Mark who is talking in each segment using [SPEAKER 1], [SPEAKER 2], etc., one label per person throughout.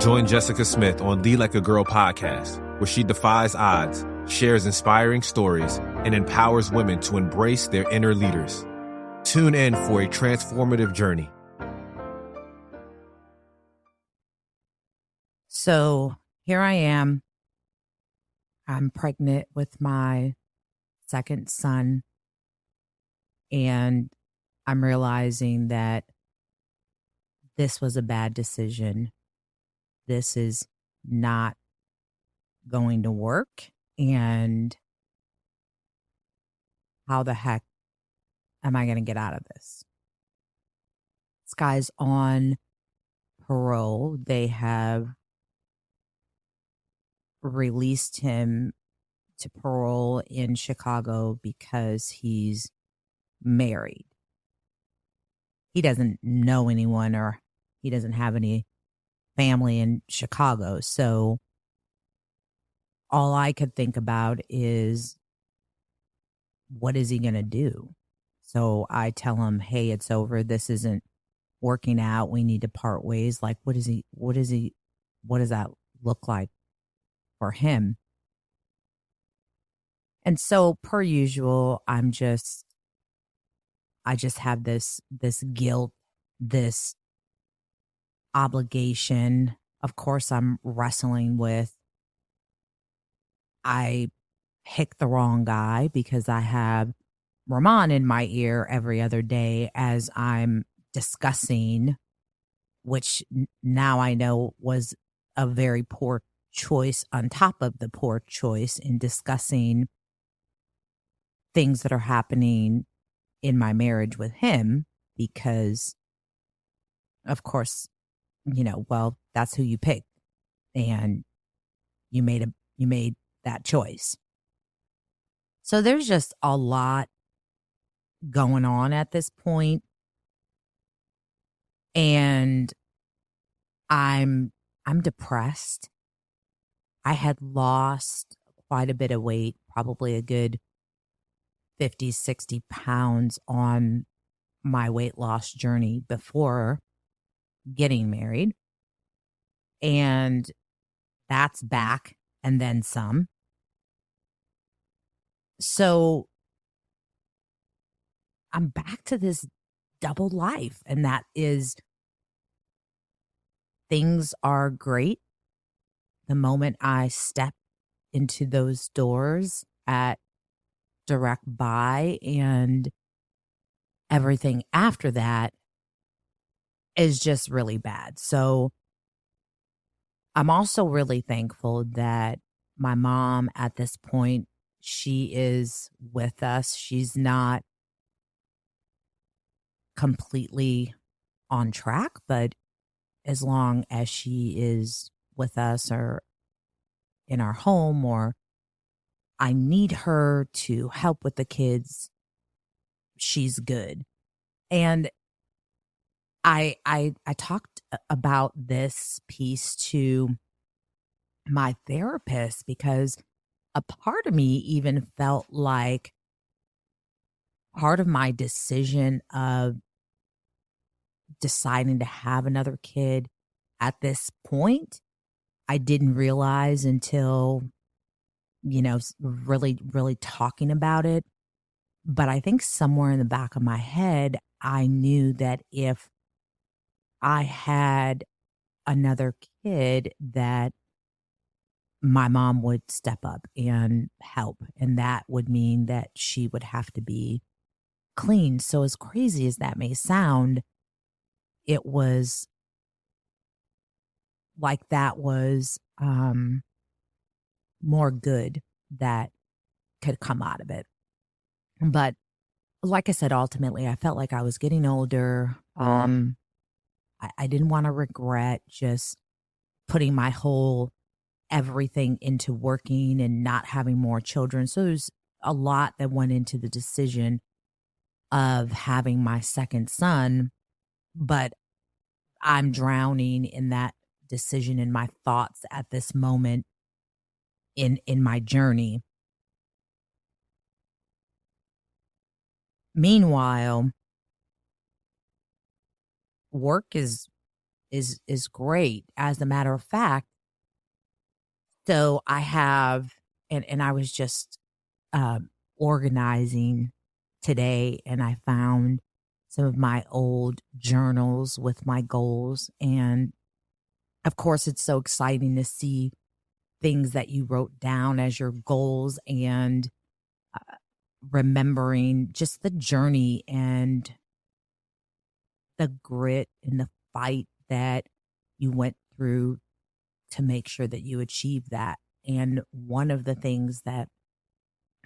[SPEAKER 1] Join Jessica Smith on Lead Like a Girl podcast, where she defies odds, shares inspiring stories, and empowers women to embrace their inner leaders. Tune in for a transformative journey.
[SPEAKER 2] So here I am. I'm pregnant with my second son, and I'm realizing that this was a bad decision. This is not going to work. And how the heck am I going to get out of this? This guy's on parole. They have released him to parole in Chicago because he's married. He doesn't know anyone, or he doesn't have any family in Chicago. So all I could think about is, what is he going to do? So I tell him, hey, it's over. This isn't working out. We need to part ways. Like, what does that look like for him? And so per usual, I just have this guilt, this obligation. Of course, I'm wrestling with, I picked the wrong guy because I have Rahman in my ear every other day as I'm discussing, which now I know was a very poor choice on top of the poor choice in discussing things that are happening in my marriage with him, because of course, well, that's who you picked and you made that choice. So there's just a lot going on at this point, and I'm depressed. I had lost quite a bit of weight, probably a good 50, 60 pounds on my weight loss journey before getting married. And that's back and then some. So I'm back to this double life, and that is, things are great the moment I step into those doors at Direct Buy, and everything after that is just really bad. So I'm also really thankful that my mom at this point, she is with us. She's not completely on track, but as long as she is with us or in our home, or I need her to help with the kids, she's good. And I talked about this piece to my therapist because a part of me even felt like part of my decision of deciding to have another kid at this point, I didn't realize until, really, really talking about it. But I think somewhere in the back of my head, I knew that if I had another kid, that my mom would step up and help. And that would mean that she would have to be clean. So as crazy as that may sound, it was like that was more good that could come out of it. But like I said, ultimately, I felt like I was getting older. I didn't want to regret just putting my whole everything into working and not having more children. So there's a lot that went into the decision of having my second son, but I'm drowning in that decision in my thoughts at this moment in my journey. Meanwhile, work is is great. As a matter of fact, so I have, and I was just organizing today, and I found some of my old journals with my goals. And of course, it's so exciting to see things that you wrote down as your goals and remembering just the journey and the grit and the fight that you went through to make sure that you achieve that. And one of the things that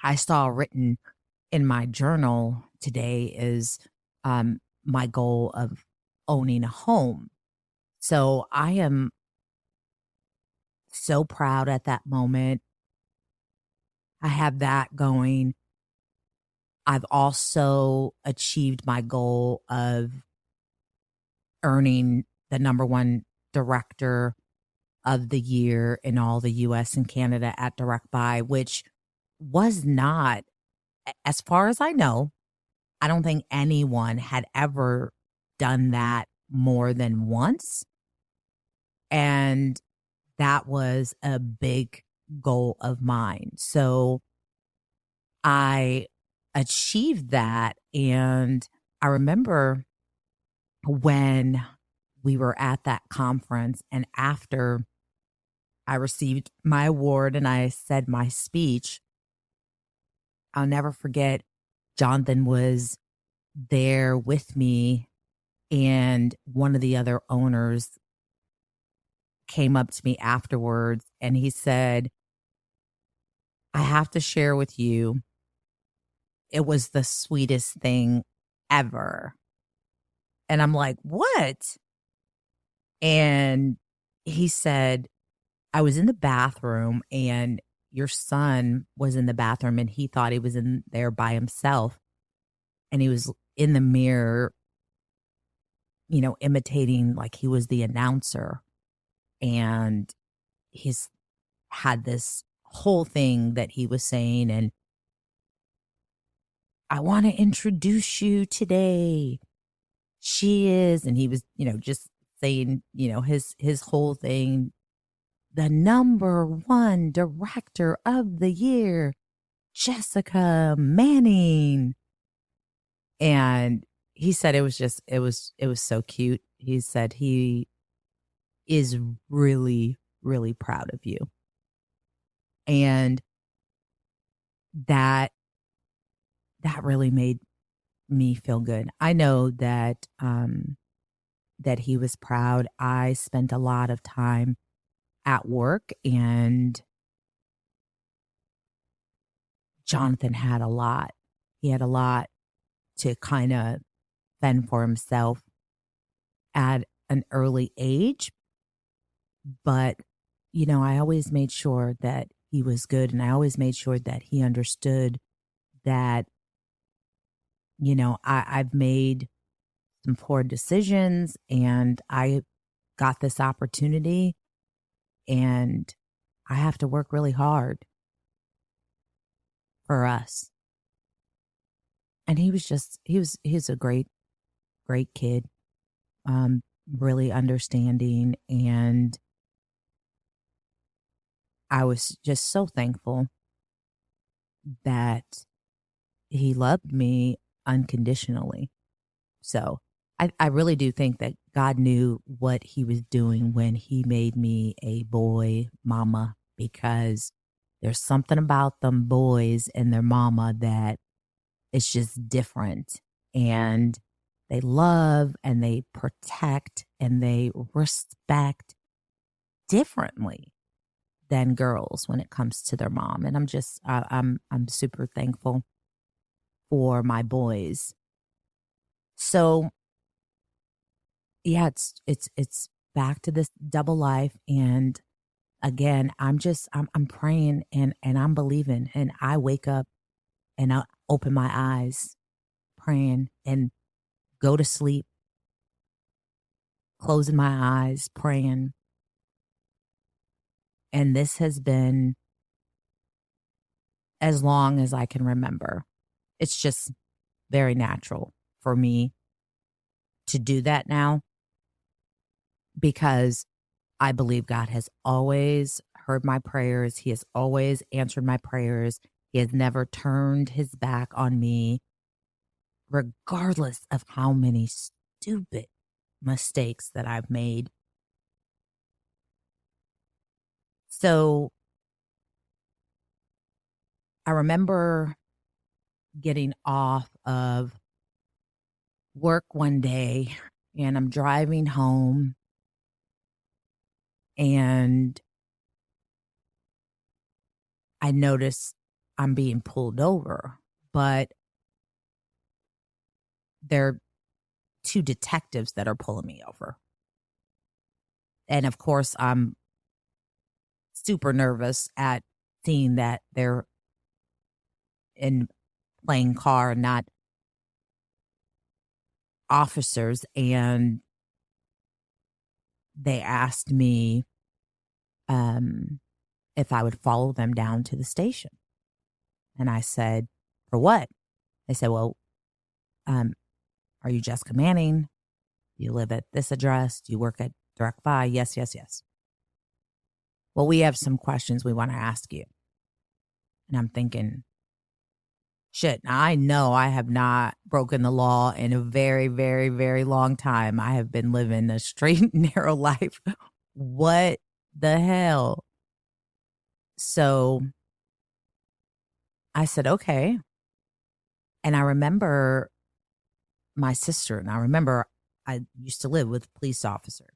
[SPEAKER 2] I saw written in my journal today is my goal of owning a home. So I am so proud at that moment. I have that going. I've also achieved my goal of earning the number one director of the year in all the U.S. and Canada at Direct Buy, which was not, as far as I know, I don't think anyone had ever done that more than once. And that was a big goal of mine. So I achieved that. And I remember when we were at that conference and after I received my award and I said my speech, I'll never forget Jonathan was there with me, and one of the other owners came up to me afterwards and he said, I have to share with you, it was the sweetest thing ever. And I'm like, what? And he said, I was in the bathroom and your son was in the bathroom and he thought he was in there by himself. And he was in the mirror, imitating like he was the announcer. And he's had this whole thing that he was saying. And I want to introduce you today. She is, and he was, just saying, his whole thing, the number one director of the year, Jessica Manning. And he said it was so cute. He said he is really, really proud of you. And that really made me feel good. I know that that he was proud. I spent a lot of time at work, and Jonathan had a lot. He had a lot to kind of fend for himself at an early age. But, I always made sure that he was good. And I always made sure that he understood that, I've made some poor decisions and I got this opportunity and I have to work really hard for us. And he was a great, great kid, really understanding. And I was just so thankful that he loved me unconditionally. So I really do think that God knew what he was doing when he made me a boy mama, because there's something about them boys and their mama that it's just different. And they love and they protect and they respect differently than girls when it comes to their mom. And I'm super thankful for my boys. So yeah, it's back to this double life. And again, I'm praying and I'm believing, and I wake up and I open my eyes praying and go to sleep, closing my eyes, praying. And this has been as long as I can remember. It's just very natural for me to do that now. because I believe God has always heard my prayers. He has always answered my prayers. He has never turned his back on me, regardless of how many stupid mistakes that I've made. So I remember getting off of work one day and I'm driving home and I notice I'm being pulled over, but there are two detectives that are pulling me over. And of course, I'm super nervous at seeing that they're in plain car, not officers. And they asked me if I would follow them down to the station. And I said, for what? They said, well, are you Jessica Manning? Do you live at this address? Do you work at Direct Buy? Yes, yes, yes. Well, we have some questions we want to ask you. And I'm thinking, shit, I know I have not broken the law in a very, very, very long time. I have been living a straight, narrow life. What the hell? So I said, okay. And I remember my sister, and I remember I used to live with a police officer,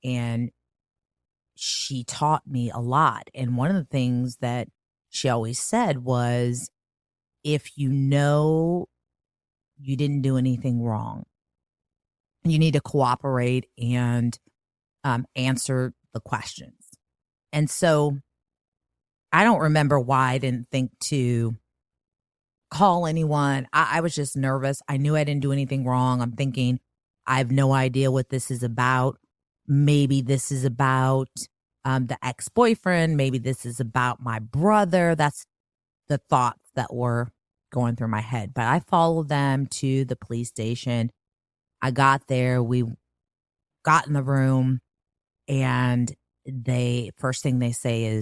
[SPEAKER 2] and she taught me a lot. And one of the things that she always said was, if you know you didn't do anything wrong, you need to cooperate and answer the questions. And so I don't remember why I didn't think to call anyone. I was just nervous. I knew I didn't do anything wrong. I'm thinking, I have no idea what this is about. Maybe this is about the ex-boyfriend. Maybe this is about my brother. That's the thoughts that were going through my head. But I followed them to the police station. I got there. We got in the room, and they first thing they say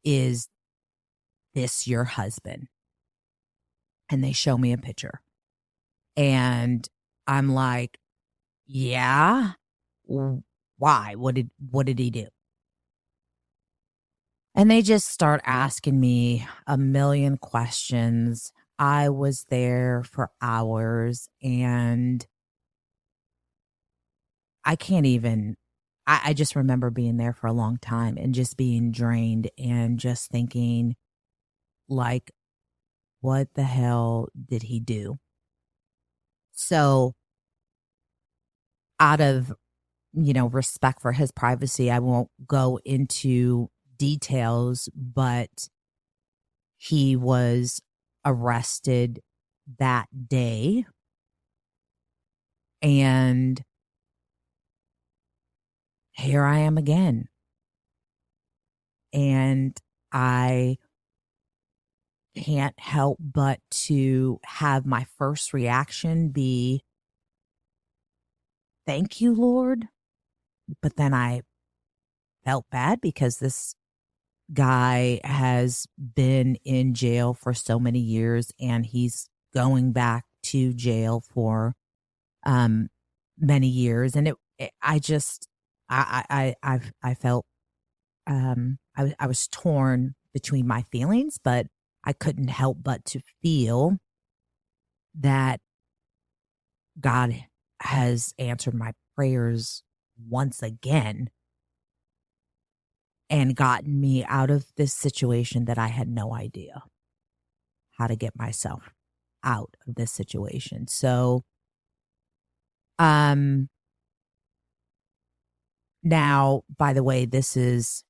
[SPEAKER 2] is this your husband? And they show me a picture. And I'm like, yeah. Why? What did he do? And they just start asking me a million questions. I was there for hours and I can't even, I just remember being there for a long time and just being drained and just thinking, like, what the hell did he do? So, out of, respect for his privacy, I won't go into details, but he was arrested that day. And here I am again. And I can't help but to have my first reaction be, thank you, Lord. But then I felt bad because this guy has been in jail for so many years and he's going back to jail for many years. And I just, I felt, I was torn between my feelings, but I couldn't help but to feel that God has answered my prayers once again and gotten me out of this situation that I had no idea how to get myself out of this situation. So, um, now, by the way, this is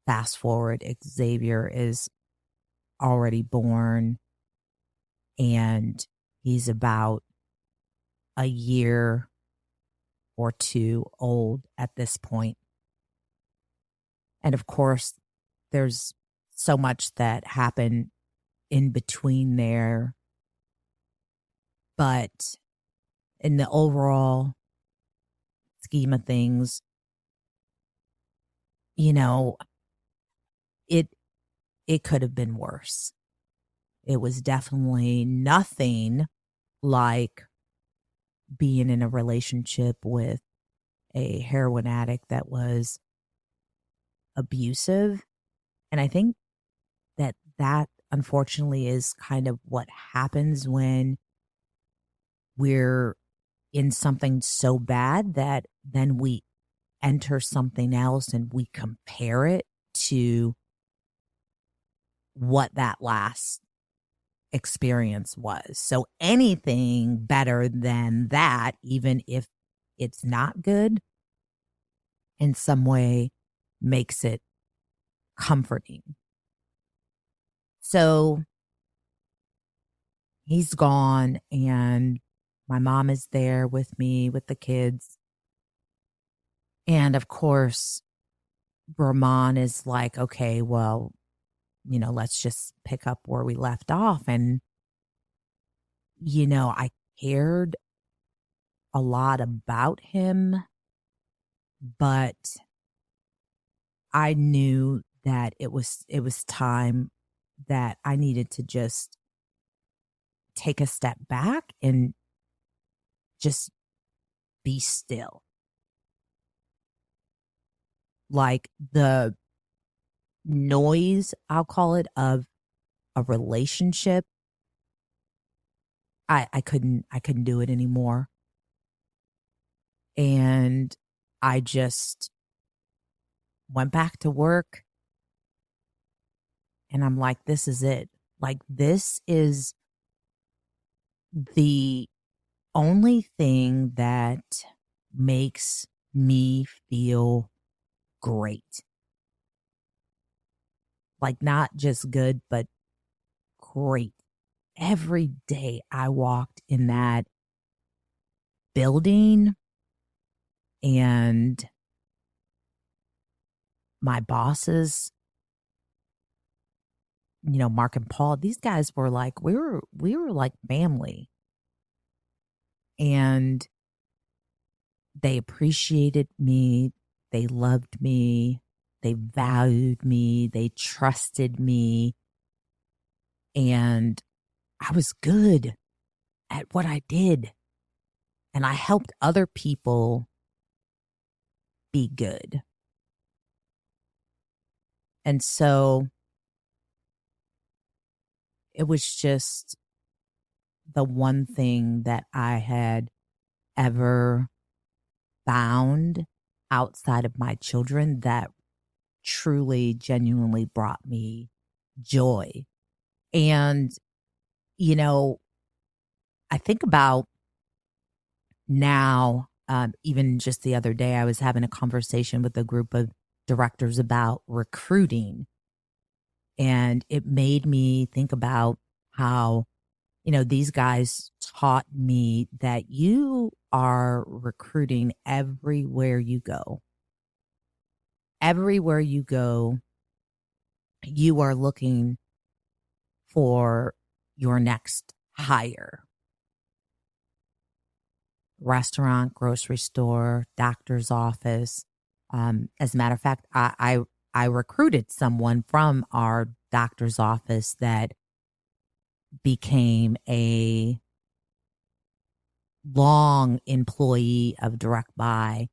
[SPEAKER 2] fast forward. Xavier is already born and he's about a year or two old at this point. And of course, there's so much that happened in between there. But in the overall scheme of things, you know, it it could have been worse. It was definitely nothing like being in a relationship with a heroin addict that was abusive. And I think that unfortunately is kind of what happens when we're in something so bad that then we enter something else and we compare it to what that last experience was. So anything better than that, even if it's not good, in some way makes it comforting. So he's gone and my mom is there with me with the kids. And of course, Brahman is like, okay, well, let's just pick up where we left off. And, I cared a lot about him, but I knew that it was time that I needed to just take a step back and just be still. Like the noise, I'll call it, of a relationship, I couldn't do it anymore. And I just went back to work and I'm like, this is it. Like, this is the only thing that makes me feel great. Like, not just good, but great. Every day I walked in that building and my bosses, Mark and Paul, these guys were like, we were like family. And they appreciated me. They loved me. They valued me. They trusted me. And I was good at what I did. And I helped other people be good. And so it was just the one thing that I had ever found outside of my children that truly, genuinely brought me joy. And, I think about now, even just the other day, I was having a conversation with a group of directors about recruiting. And it made me think about how, these guys taught me that you are recruiting everywhere you go. Everywhere you go, you are looking for your next hire. Restaurant, grocery store, doctor's office. As a matter of fact, I recruited someone from our doctor's office that became a long employee of Direct Buy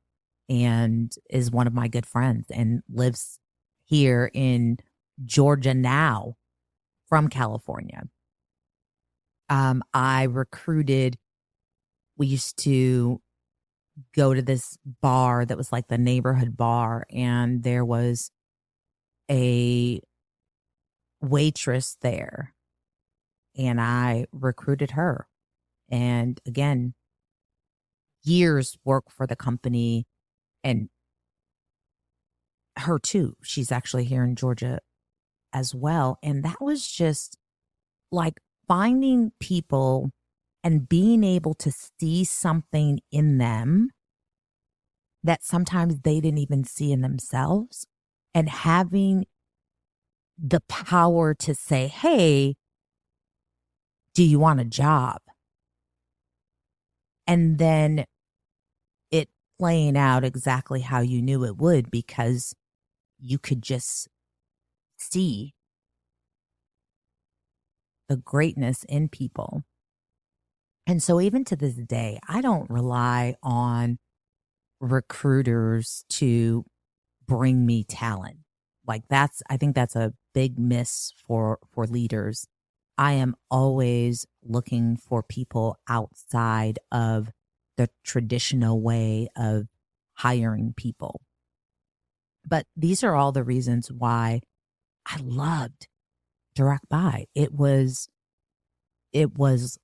[SPEAKER 2] and is one of my good friends and lives here in Georgia now from California. I recruited, we used to go to this bar that was like the neighborhood bar, and there was a waitress there, and I recruited her. And again, years work for the company, and her too. She's actually here in Georgia as well. And that was just like finding people and being able to see something in them that sometimes they didn't even see in themselves, and having the power to say, hey, do you want a job? And then it playing out exactly how you knew it would, because you could just see the greatness in people. And so even to this day, I don't rely on recruiters to bring me talent. Like I think that's a big miss for leaders. I am always looking for people outside of the traditional way of hiring people. But these are all the reasons why I loved direct buy. It was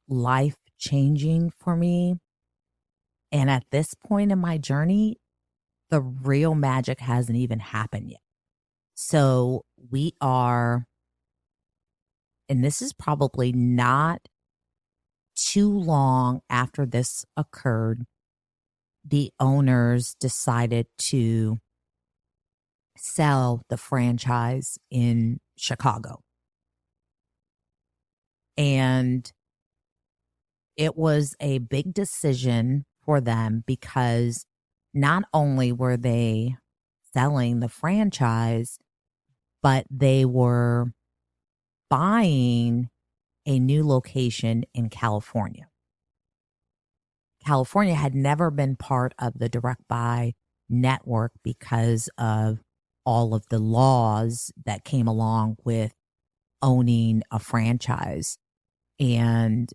[SPEAKER 2] life changing for me. And at this point in my journey, the real magic hasn't even happened yet. So we are, and this is probably not too long after this occurred, the owners decided to sell the franchise in Chicago. And it was a big decision for them because not only were they selling the franchise, but they were buying a new location in California. California had never been part of the direct buy network because of all of the laws that came along with owning a franchise. And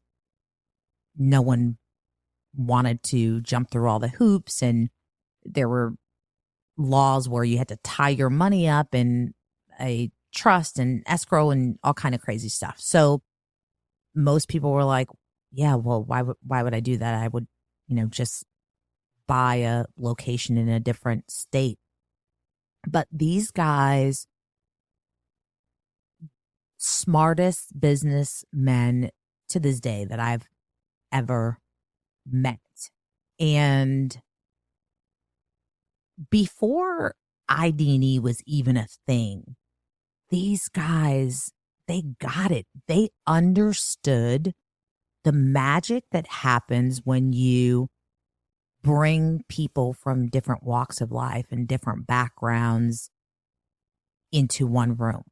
[SPEAKER 2] no one wanted to jump through all the hoops. And there were laws where you had to tie your money up in a trust and escrow and all kind of crazy stuff. So most people were like, yeah, well, why would I do that? I would, just buy a location in a different state. But these guys, smartest businessmen to this day that I've ever met. And before ID&E was even a thing, these guys, they got it. They understood the magic that happens when you bring people from different walks of life and different backgrounds into one room.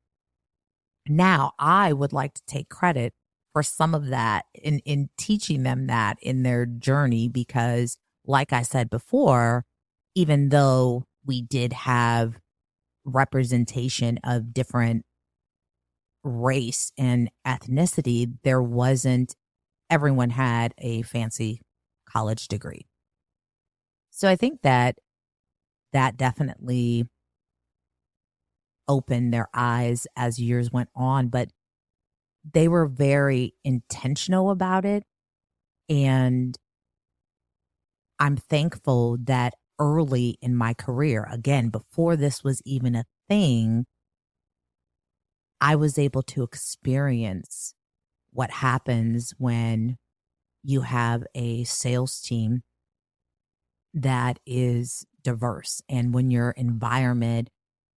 [SPEAKER 2] Now, I would like to take credit for some of that in teaching them that in their journey, because like I said before, even though we did have representation of different race and ethnicity, there wasn't everyone had a fancy college degree. So I think that definitely opened their eyes as years went on, but they were very intentional about it. And I'm thankful that early in my career, again, before this was even a thing, I was able to experience what happens when you have a sales team that is diverse and when your environment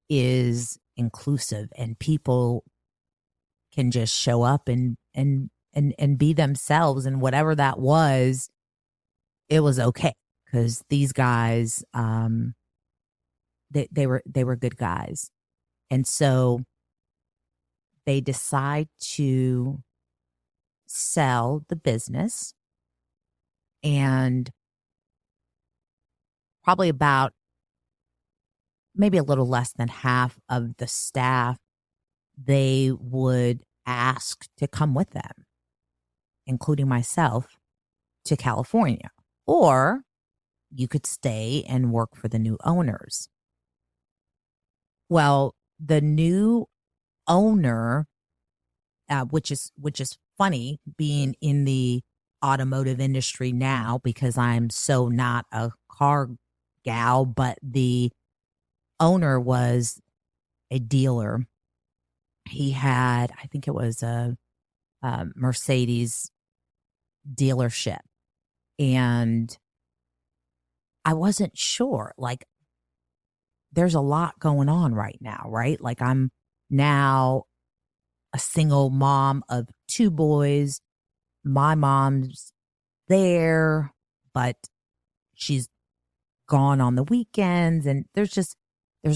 [SPEAKER 2] is inclusive and people can just show up and be themselves, and whatever that was, it was okay, because these guys they were good guys. And so they decide to sell the business, and probably about maybe a little less than half of the staff they would ask to come with them, including myself, to California. Or you could stay and work for the new owners. Well, the new owner, which is funny being in the automotive industry now, because I'm so not a car gal, but the owner was a dealer. He had, I think it was a Mercedes dealership. And I wasn't sure, like, there's a lot going on right now, right? Like, I'm now a single mom of two boys. My mom's there, but she's gone on the weekends, and there's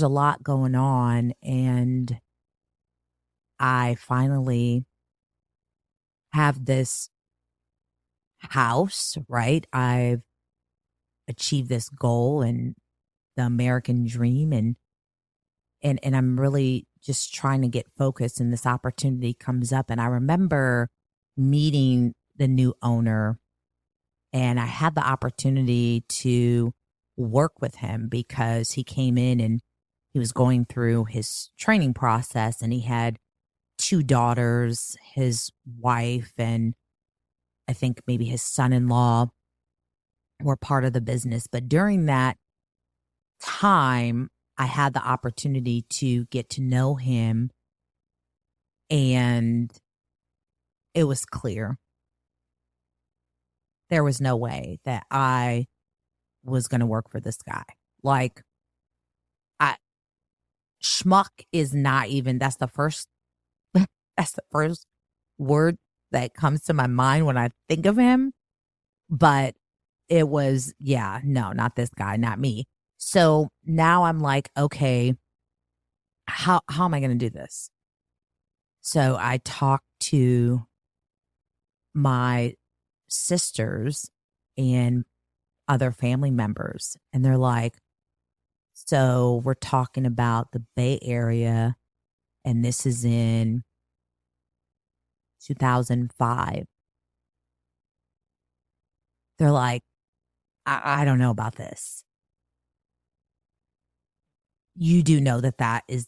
[SPEAKER 2] a lot going on. And I finally have this house, right? I've achieved this goal and the American dream, and I'm really just trying to get focused, and this opportunity comes up. And I remember meeting the new owner, and I had the opportunity to work with him because he came in and he was going through his training process, and he had two daughters, his wife, and I think maybe his son-in-law were part of the business. But during that time, I had the opportunity to get to know him, and it was clear there was no way that I was going to work for this guy. Like, I schmuck is not even, that's the first word that comes to my mind when I think of him. But it was, yeah, no, not this guy, not me. So now I'm like, okay, how am I going to do this? So I talked to my sisters and other family members, and they're like, so we're talking about the Bay Area, and this is in 2005. They're like, I don't know about this. You do know that that is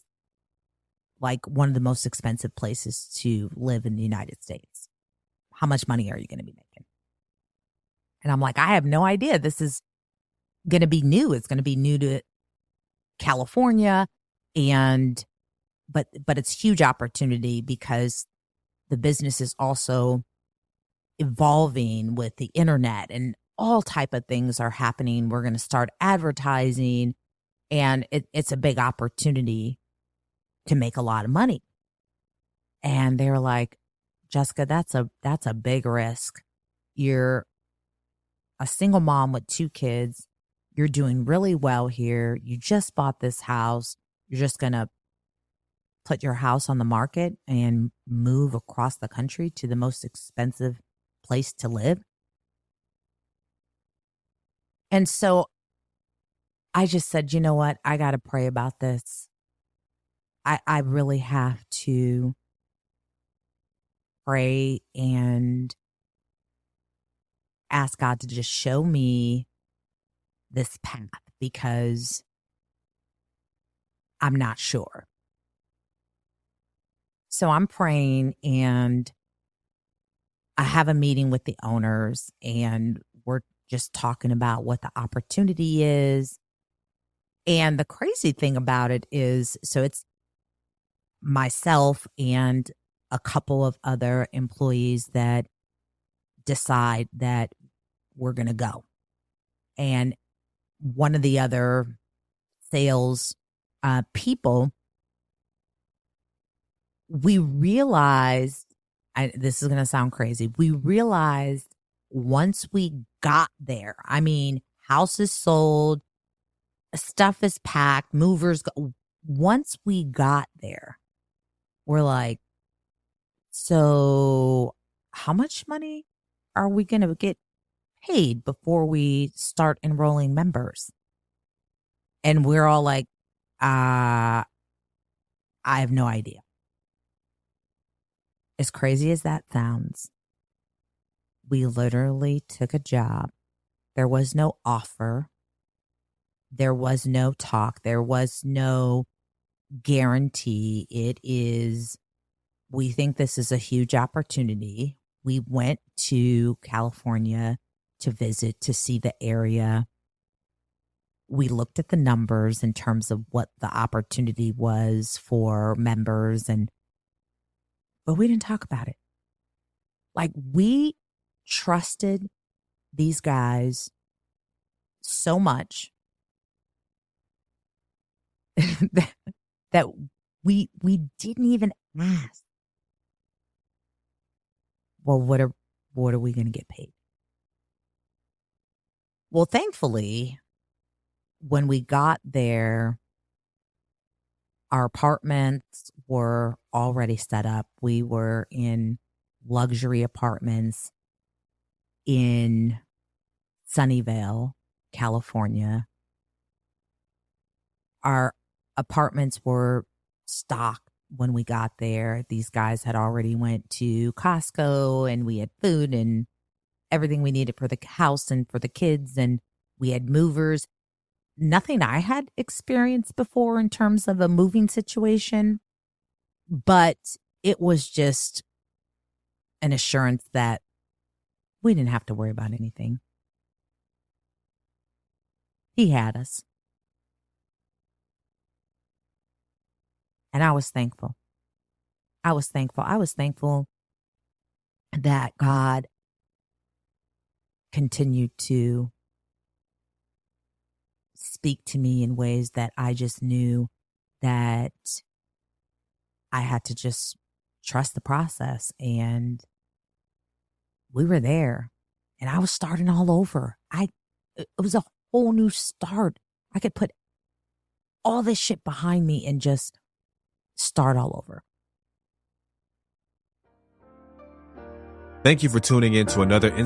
[SPEAKER 2] like one of the most expensive places to live in the United States. How much money are you going to be making? And I'm like, I have no idea. This is going to be new. It's going to be new to California, and but it's huge opportunity because the business is also evolving with the internet, and all type of things are happening. We're going to start advertising, and it's a big opportunity to make a lot of money. And they were like, Jessica, that's a big risk. You're a single mom with two kids. You're doing really well here. You just bought this house. You're just going to put your house on the market and move across the country to the most expensive place to live. And so I just said, you know what? I got to pray about this. I really have to pray and ask God to just show me this path because I'm not sure. So I'm praying, and I have a meeting with the owners, and we're just talking about what the opportunity is. And the crazy thing about it is, so it's myself and a couple of other employees that decide that we're going to go. And one of the other sales people, we realized, this is going to sound crazy, we realized once we got there, I mean, house is sold, stuff is packed, movers go. Once we got there, we're like, so how much money are we going to get paid before we start enrolling members? And we're all like, I have no idea. As crazy as that sounds, we literally took a job. There was no offer. There was no talk. There was no guarantee. It is, we think this is a huge opportunity. We went to California to visit, to see the area. We looked at the numbers in terms of what the opportunity was for members, but we didn't talk about it. Like, we trusted these guys so much that we didn't even ask, well, what are we going to get paid? Well, thankfully, when we got there, our apartments were already set up. We were in luxury apartments in Sunnyvale, California. Our apartments were stocked when we got there. These guys had already went to Costco, and we had food and everything we needed for the house and for the kids, and we had movers. Nothing I had experienced before in terms of a moving situation, but it was just an assurance that we didn't have to worry about anything. He had us. And I was thankful. I was thankful. I was thankful that God continued to speak to me in ways that I just knew that I had to just trust the process. And we were there, and I was starting all over. It was a whole new start. I could put all this shit behind me and just start all over.
[SPEAKER 1] Thank you for tuning in to another